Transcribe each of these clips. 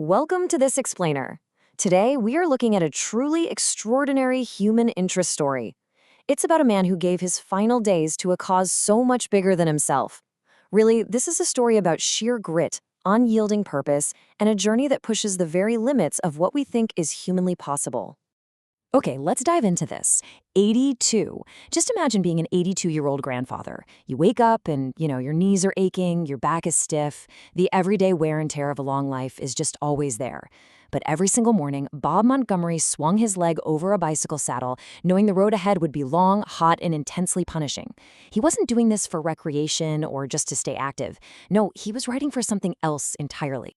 Welcome to This Explainer. Today, we are looking at a truly extraordinary human interest story. It's about a man who gave his final days to a cause so much bigger than himself. Really, this is a story about sheer grit, unyielding purpose, and a journey that pushes the very limits of what we think is humanly possible. Okay, let's dive into this. 82. Just imagine being an 82-year-old grandfather. You wake up and, your knees are aching, your back is stiff. The everyday wear and tear of a long life is just always there. But every single morning, Bob Montgomery swung his leg over a bicycle saddle, knowing the road ahead would be long, hot, and intensely punishing. He wasn't doing this for recreation or just to stay active. No, he was riding for something else entirely.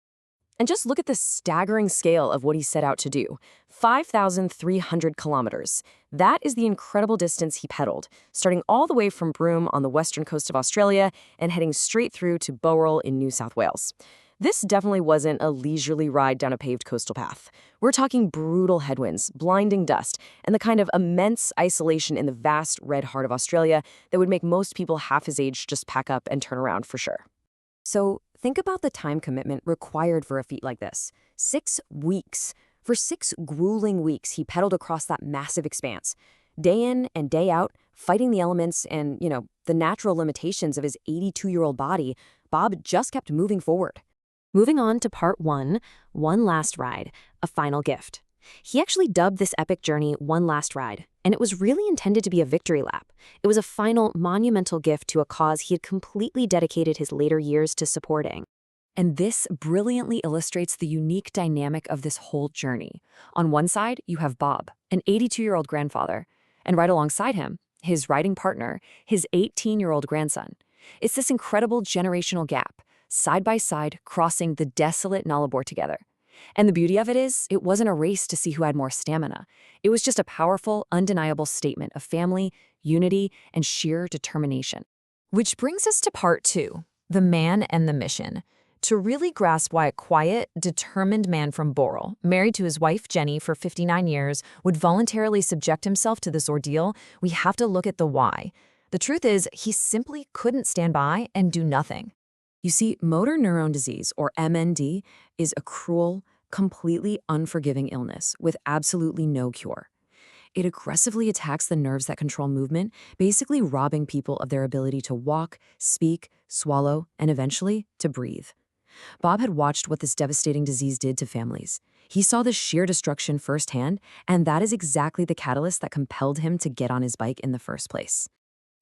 And just look at the staggering scale of what he set out to do. 5,300 kilometers. That is the incredible distance he pedaled, starting all the way from Broome on the western coast of Australia and heading straight through to Bowral in New South Wales. This definitely wasn't a leisurely ride down a paved coastal path. We're talking brutal headwinds, blinding dust, and the kind of immense isolation in the vast red heart of Australia that would make most people half his age just pack up and turn around for sure. So think about the time commitment required for a feat like this. 6 weeks. For 6 grueling weeks, he pedaled across that massive expanse. Day in and day out, fighting the elements and, the natural limitations of his 82-year-old body, Bob just kept moving forward. Moving on to part 1, One Last Ride, a final gift. He actually dubbed this epic journey One Last Ride, and it was really intended to be a victory lap. It was a final, monumental gift to a cause he had completely dedicated his later years to supporting. And this brilliantly illustrates the unique dynamic of this whole journey. On one side, you have Bob, an 82-year-old grandfather, and right alongside him, his riding partner, his 18-year-old grandson. It's this incredible generational gap, side by side, crossing the desolate Nullarbor together. And the beauty of it is, it wasn't a race to see who had more stamina. It was just a powerful, undeniable statement of family, unity, and sheer determination. Which brings us to part 2, the man and the mission. To really grasp why a quiet, determined man from Bowral, married to his wife Jenny for 59 years, would voluntarily subject himself to this ordeal, we have to look at the why. The truth is, he simply couldn't stand by and do nothing. You see, motor neurone disease, or MND, is a cruel, completely unforgiving illness with absolutely no cure. It aggressively attacks the nerves that control movement, basically robbing people of their ability to walk, speak, swallow, and eventually to breathe. Bob had watched what this devastating disease did to families. He saw the sheer destruction firsthand, and that is exactly the catalyst that compelled him to get on his bike in the first place.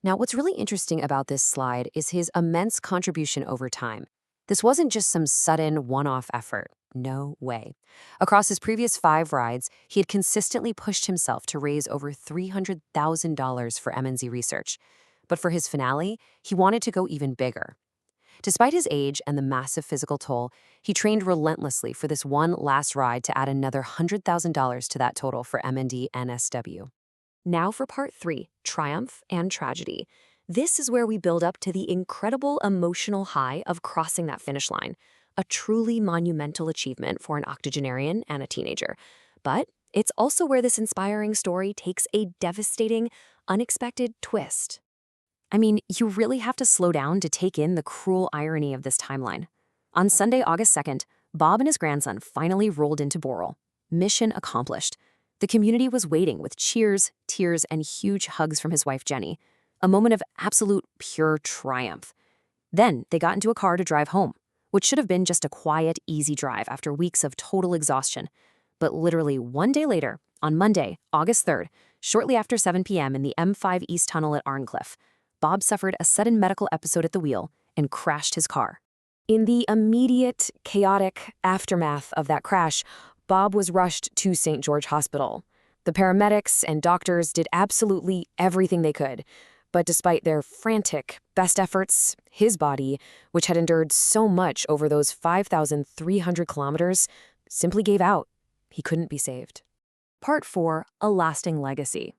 Now, what's really interesting about this slide is his immense contribution over time. This wasn't just some sudden one-off effort. No way. Across his previous 5 rides, he had consistently pushed himself to raise over $300,000 for MNZ research. But for his finale, he wanted to go even bigger. Despite his age and the massive physical toll, he trained relentlessly for this one last ride to add another $100,000 to that total for MND NSW. Now for part 3, triumph and tragedy. This is where we build up to the incredible emotional high of crossing that finish line, a truly monumental achievement for an octogenarian and a teenager. But it's also where this inspiring story takes a devastating, unexpected twist. I mean, you really have to slow down to take in the cruel irony of this timeline. On Sunday, August 2nd, Bob and his grandson finally rolled into Bowral. Mission accomplished. The community was waiting with cheers, tears, and huge hugs from his wife, Jenny. A moment of absolute pure triumph. Then they got into a car to drive home, which should have been just a quiet, easy drive after weeks of total exhaustion. But literally one day later, on Monday, August 3rd, shortly after 7 p.m. in the M5 East Tunnel at Arncliffe, Bob suffered a sudden medical episode at the wheel and crashed his car. In the immediate, chaotic aftermath of that crash, Bob was rushed to St. George Hospital. The paramedics and doctors did absolutely everything they could, but despite their frantic best efforts, his body, which had endured so much over those 5,300 kilometers, simply gave out. He couldn't be saved. Part 4, a lasting legacy.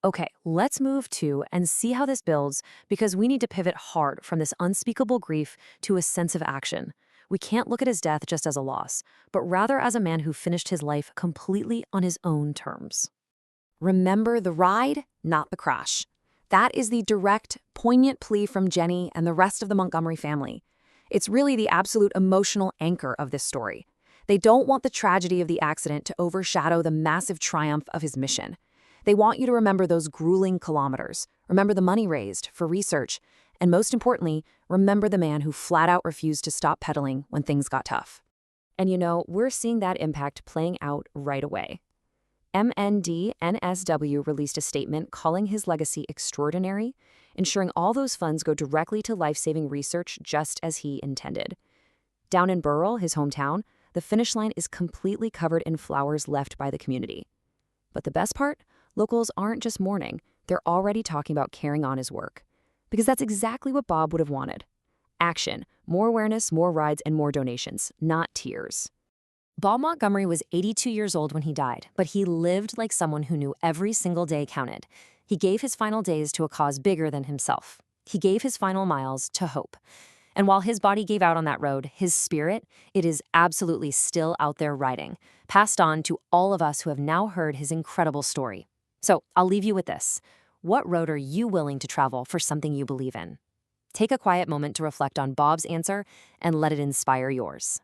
Okay, let's move to and see how this builds, because we need to pivot hard from this unspeakable grief to a sense of action. We can't look at his death just as a loss, but rather as a man who finished his life completely on his own terms. Remember the ride, not the crash. That is the direct, poignant plea from Jenny and the rest of the Montgomery family. It's really the absolute emotional anchor of this story. They don't want the tragedy of the accident to overshadow the massive triumph of his mission. They want you to remember those grueling kilometers, remember the money raised for research, and most importantly, remember the man who flat out refused to stop pedaling when things got tough. And we're seeing that impact playing out right away. MND-NSW released a statement calling his legacy extraordinary, ensuring all those funds go directly to life-saving research just as he intended. Down in Bowral, his hometown, the finish line is completely covered in flowers left by the community. But the best part? Locals aren't just mourning, they're already talking about carrying on his work. Because that's exactly what Bob would have wanted. Action, more awareness, more rides, and more donations, not tears. Bob Montgomery was 82 years old when he died, but he lived like someone who knew every single day counted. He gave his final days to a cause bigger than himself. He gave his final miles to hope. And while his body gave out on that road, his spirit, it is absolutely still out there riding, passed on to all of us who have now heard his incredible story. So I'll leave you with this. What road are you willing to travel for something you believe in? Take a quiet moment to reflect on Bob's answer and let it inspire yours.